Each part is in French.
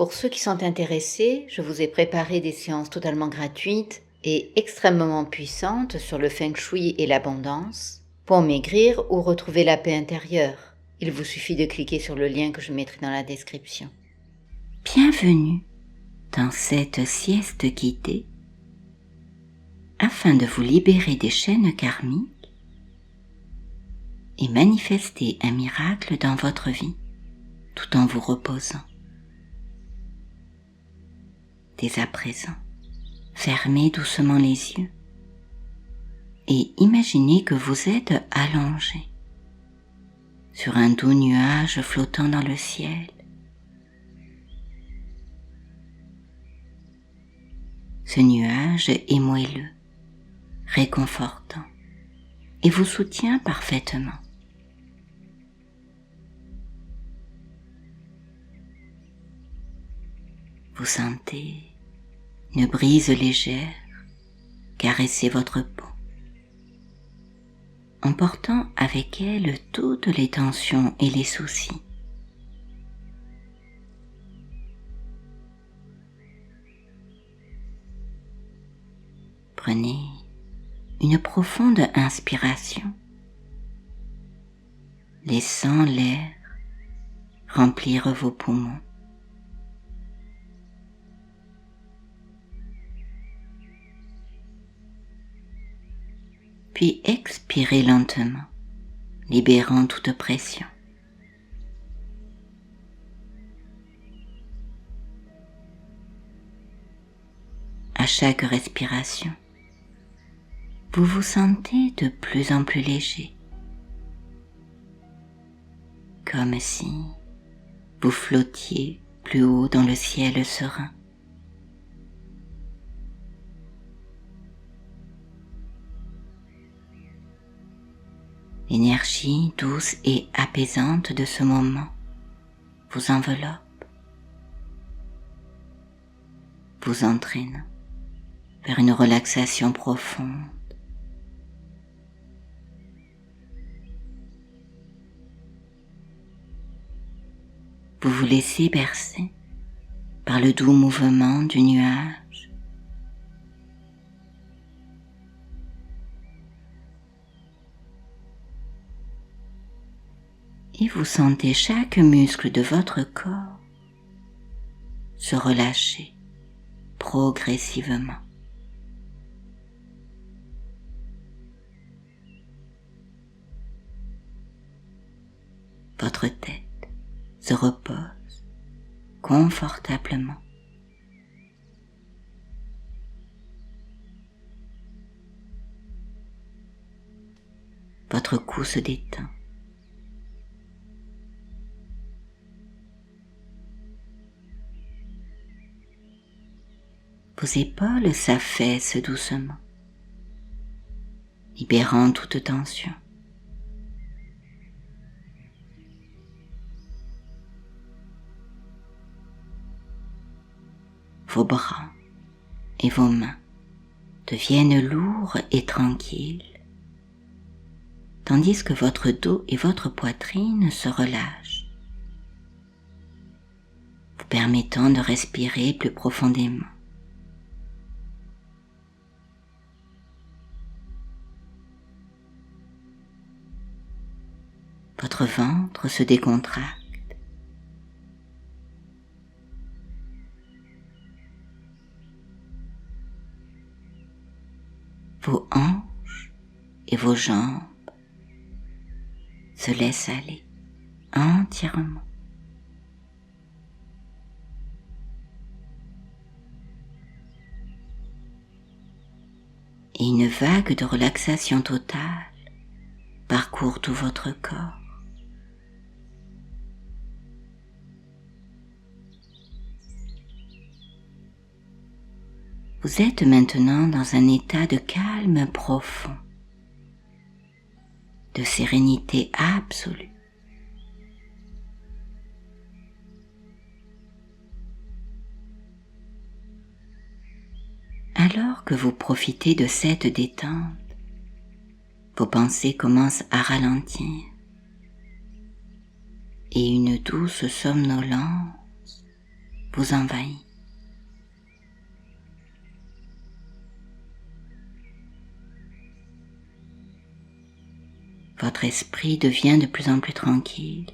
Pour ceux qui sont intéressés, je vous ai préparé des séances totalement gratuites et extrêmement puissantes sur le feng shui et l'abondance pour maigrir ou retrouver la paix intérieure. Il vous suffit de cliquer sur le lien que je mettrai dans la description. Bienvenue dans cette sieste guidée afin de vous libérer des chaînes karmiques et manifester un miracle dans votre vie tout en vous reposant. Dès à présent, fermez doucement les yeux et imaginez que vous êtes allongé sur un doux nuage flottant dans le ciel. Ce nuage est moelleux, réconfortant et vous soutient parfaitement. Vous sentez une brise légère caresser votre peau, emportant avec elle toutes les tensions et les soucis. Prenez une profonde inspiration, laissant l'air remplir vos poumons. Puis expirez lentement, libérant toute pression. À chaque respiration, vous vous sentez de plus en plus léger, comme si vous flottiez plus haut dans le ciel serein. L'énergie douce et apaisante de ce moment vous enveloppe, vous entraîne vers une relaxation profonde. Vous vous laissez bercer par le doux mouvement du nuage. Et vous sentez chaque muscle de votre corps se relâcher progressivement. Votre tête se repose confortablement. Votre cou se détend. Vos épaules s'affaissent doucement, libérant toute tension. Vos bras et vos mains deviennent lourds et tranquilles, tandis que votre dos et votre poitrine se relâchent, vous permettant de respirer plus profondément. Votre ventre se décontracte. Vos hanches et vos jambes se laissent aller entièrement. Et une vague de relaxation totale parcourt tout votre corps. Vous êtes maintenant dans un état de calme profond, de sérénité absolue. Alors que vous profitez de cette détente, vos pensées commencent à ralentir et une douce somnolence vous envahit. Votre esprit devient de plus en plus tranquille.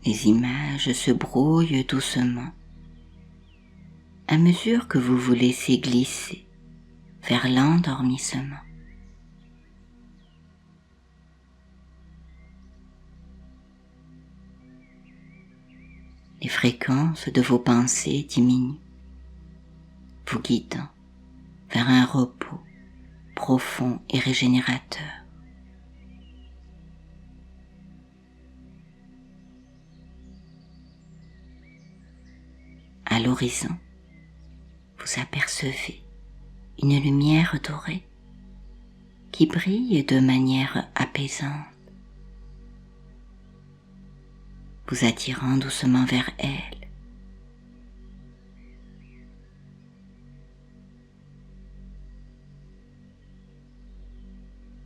Les images se brouillent doucement à mesure que vous vous laissez glisser vers l'endormissement. Les fréquences de vos pensées diminuent, vous guidant vers un repos profond et régénérateur. À l'horizon, vous apercevez une lumière dorée qui brille de manière apaisante, vous attirant doucement vers elle.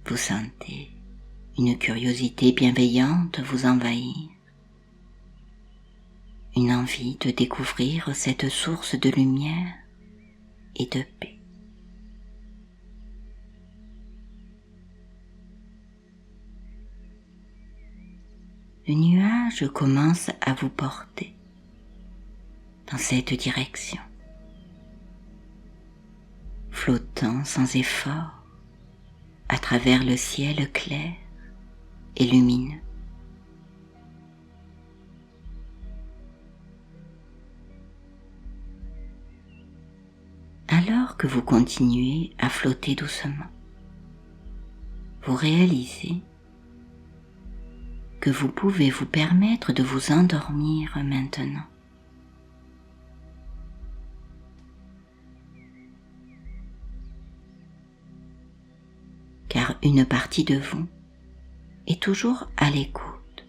Vous sentez une curiosité bienveillante vous envahir, une envie de découvrir cette source de lumière et de paix. Le nuage commence à vous porter dans cette direction, flottant sans effort à travers le ciel clair et lumineux. Alors que vous continuez à flotter doucement, vous réalisez que vous pouvez vous permettre de vous endormir maintenant. Car une partie de vous est toujours à l'écoute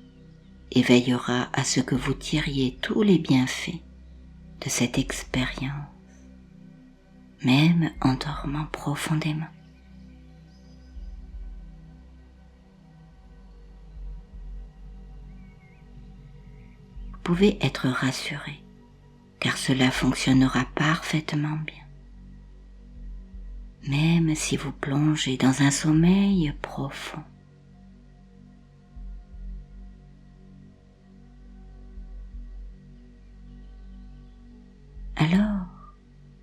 et veillera à ce que vous tiriez tous les bienfaits de cette expérience, même en dormant profondément. Vous pouvez être rassuré, car cela fonctionnera parfaitement bien. Même si vous plongez dans un sommeil profond. Alors,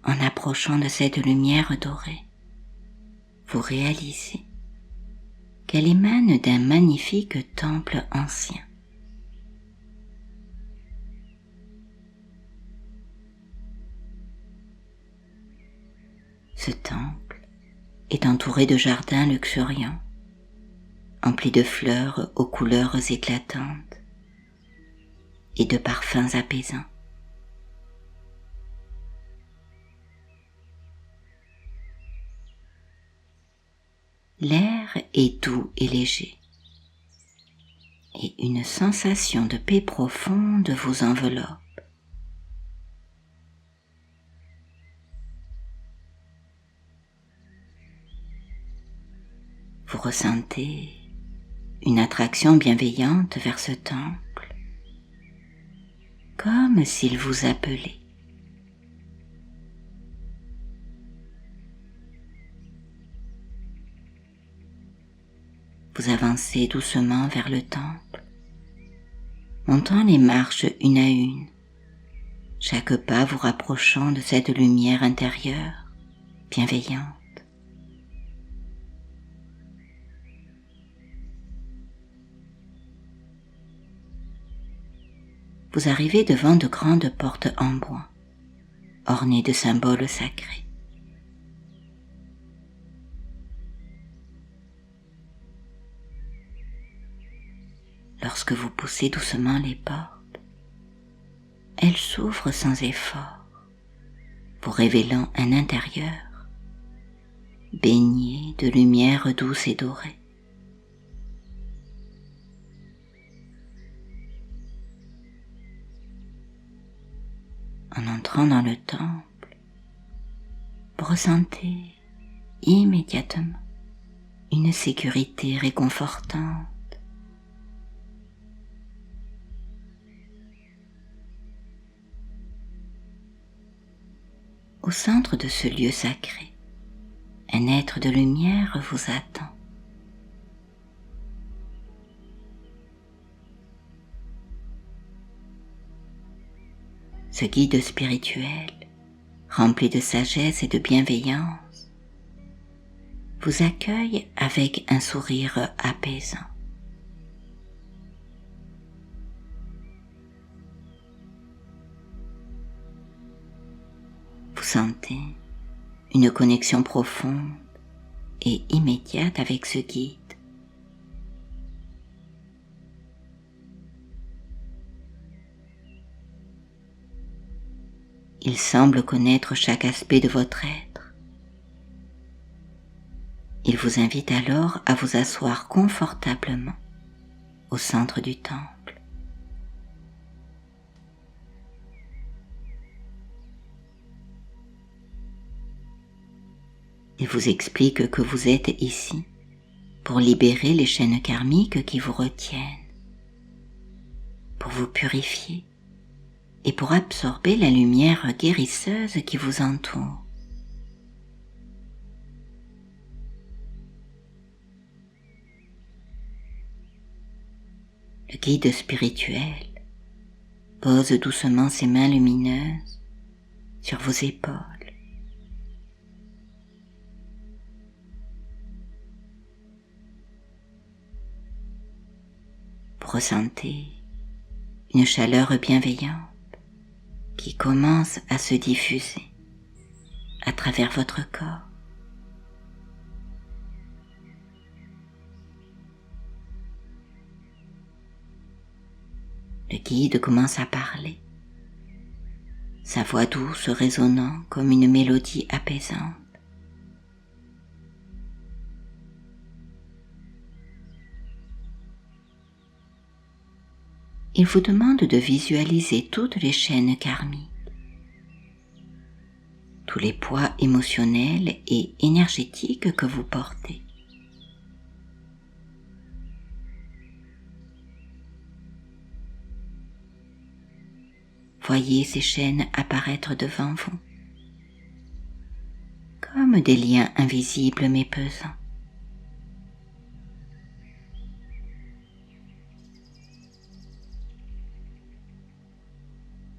en approchant de cette lumière dorée, vous réalisez qu'elle émane d'un magnifique temple ancien. Ce temple est entouré de jardins luxuriants, emplis de fleurs aux couleurs éclatantes et de parfums apaisants. L'air est doux et léger, et une sensation de paix profonde vous enveloppe. Vous ressentez une attraction bienveillante vers ce temple, comme s'il vous appelait. Vous avancez doucement vers le temple, montant les marches une à une, chaque pas vous rapprochant de cette lumière intérieure, bienveillante. Vous arrivez devant de grandes portes en bois, ornées de symboles sacrés. Lorsque vous poussez doucement les portes, elles s'ouvrent sans effort, vous révélant un intérieur baigné de lumière douce et dorée. En entrant dans le temple, vous ressentez immédiatement une sécurité réconfortante. Au centre de ce lieu sacré, un être de lumière vous attend. Ce guide spirituel, rempli de sagesse et de bienveillance, vous accueille avec un sourire apaisant. Vous sentez une connexion profonde et immédiate avec ce guide. Il semble connaître chaque aspect de votre être. Il vous invite alors à vous asseoir confortablement au centre du temple. Il vous explique que vous êtes ici pour libérer les chaînes karmiques qui vous retiennent, pour vous purifier et pour absorber la lumière guérisseuse qui vous entoure. Le guide spirituel pose doucement ses mains lumineuses sur vos épaules. Vous ressentez une chaleur bienveillante qui commence à se diffuser à travers votre corps. Le guide commence à parler, sa voix douce résonnant comme une mélodie apaisante. Il vous demande de visualiser toutes les chaînes karmiques, tous les poids émotionnels et énergétiques que vous portez. Voyez ces chaînes apparaître devant vous, comme des liens invisibles mais pesants.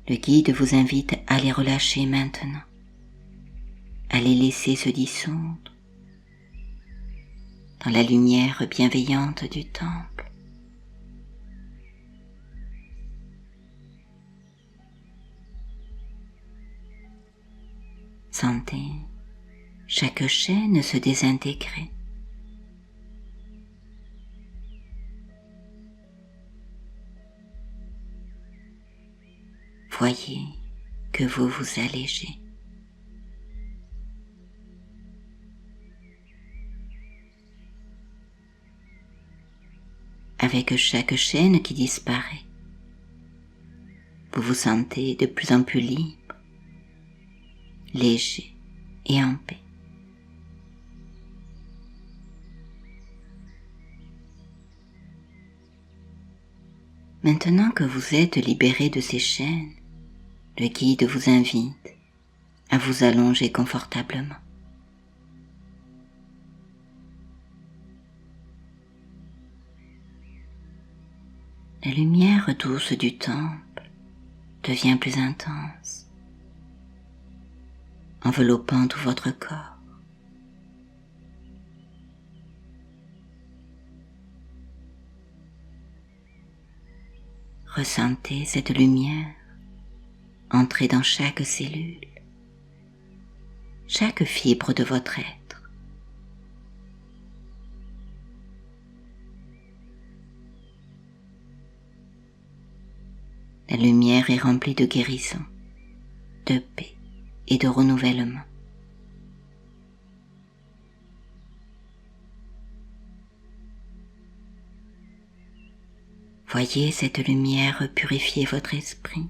Le guide vous invite à les relâcher maintenant, à les laisser se dissoudre dans la lumière bienveillante du temple. Sentez chaque chaîne se désintégrer. Voyez que vous vous allégez. Avec chaque chaîne qui disparaît, vous vous sentez de plus en plus libre, léger et en paix. Maintenant que vous êtes libéré de ces chaînes, le guide vous invite à vous allonger confortablement. La lumière douce du temple devient plus intense, enveloppant tout votre corps. Ressentez cette lumière entrer dans chaque cellule, chaque fibre de votre être. La lumière est remplie de guérison, de paix et de renouvellement. Voyez cette lumière purifier votre esprit.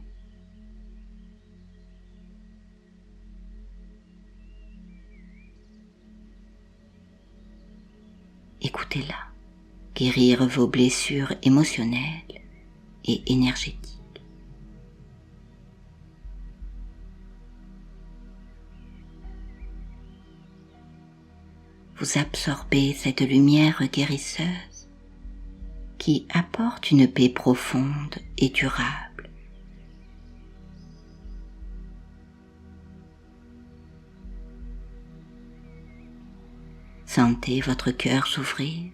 Écoutez-la guérir vos blessures émotionnelles et énergétiques. vous absorbez cette lumière guérisseuse qui apporte une paix profonde et durable. Sentez votre cœur s'ouvrir.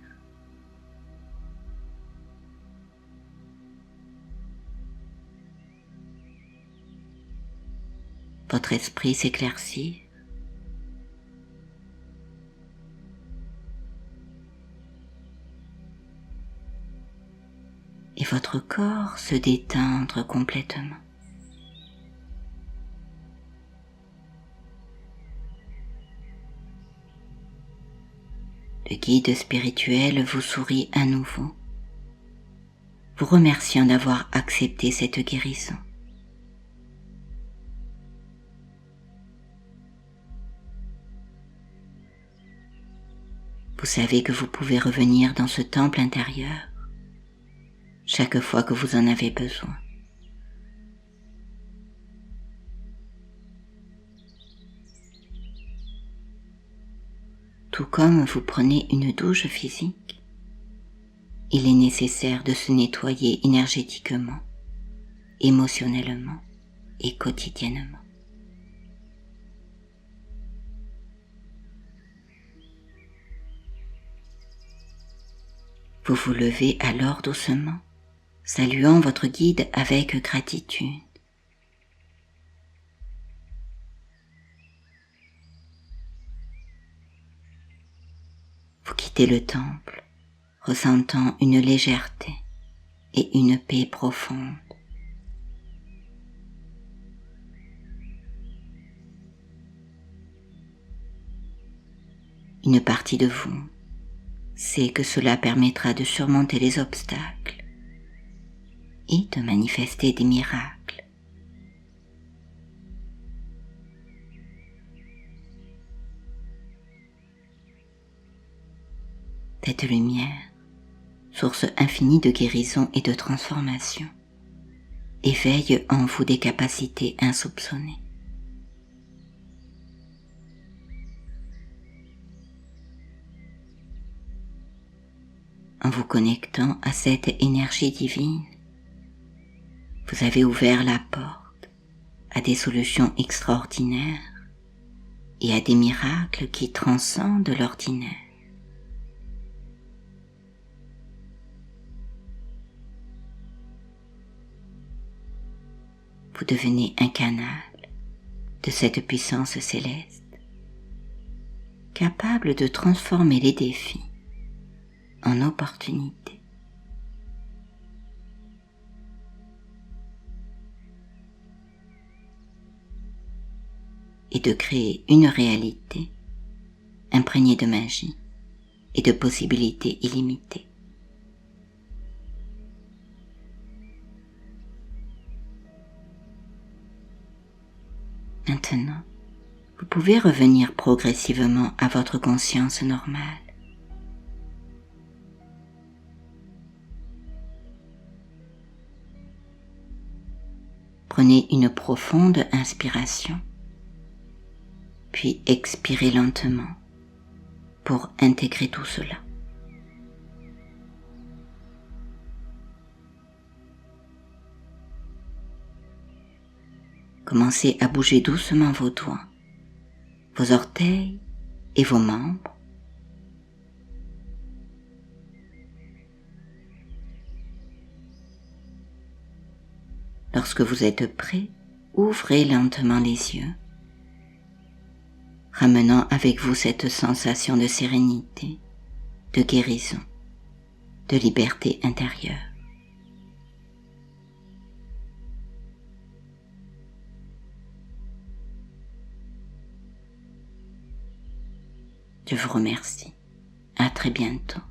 Votre esprit s'éclaircir. Et votre corps se détendre complètement. Le guide spirituel vous sourit à nouveau, vous remerciant d'avoir accepté cette guérison. Vous savez que vous pouvez revenir dans ce temple intérieur chaque fois que vous en avez besoin. Tout comme vous prenez une douche physique, il est nécessaire de se nettoyer énergétiquement, émotionnellement et quotidiennement. Vous vous levez alors doucement, saluant votre guide avec gratitude. Vous quittez le temple, ressentant une légèreté et une paix profonde. Une partie de vous sait que cela permettra de surmonter les obstacles et de manifester des miracles. Cette lumière, source infinie de guérison et de transformation, éveille en vous des capacités insoupçonnées. En vous connectant à cette énergie divine, vous avez ouvert la porte à des solutions extraordinaires et à des miracles qui transcendent l'ordinaire. Vous devenez un canal de cette puissance céleste, capable de transformer les défis en opportunités. Et de créer une réalité imprégnée de magie et de possibilités illimitées. Maintenant, vous pouvez revenir progressivement à votre conscience normale. Prenez une profonde inspiration, puis expirez lentement pour intégrer tout cela. Commencez à bouger doucement vos doigts, vos orteils et vos membres. Lorsque vous êtes prêt, ouvrez lentement les yeux, ramenant avec vous cette sensation de sérénité, de guérison, de liberté intérieure. Je vous remercie. À très bientôt.